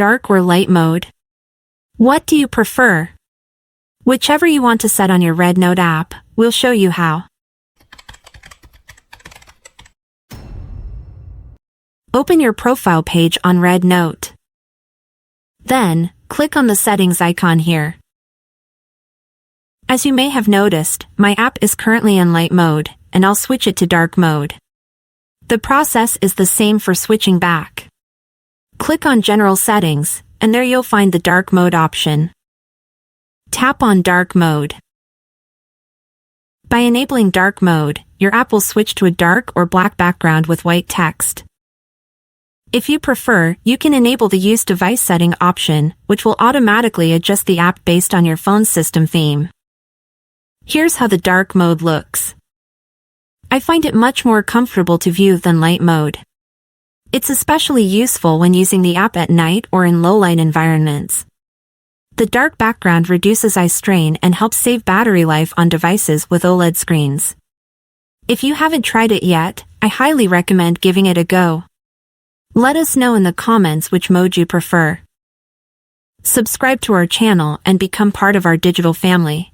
dark or light mode? What do you prefer? Whichever you want to set on your RedNote app, we'll show you how. Open your profile page on RedNote. Then, click on the settings icon here. As you may have noticed, my app is currently in light mode, and I'll switch it to dark mode. The process is the same for switching back. Click on General Settings, and there you'll find the dark mode option. Tap on dark mode. By enabling dark mode, your app will switch to a dark or black background with white text. If you prefer, you can enable the Use Device Setting option, which will automatically adjust the app based on your phone's system theme. Here's how the dark mode looks. I find it much more comfortable to view than light mode. It's especially useful when using the app at night or in low-light environments. The dark background reduces eye strain and helps save battery life on devices with OLED screens. If you haven't tried it yet, I highly recommend giving it a go. Let us know in the comments which mode you prefer. Subscribe to our channel and become part of our digital family.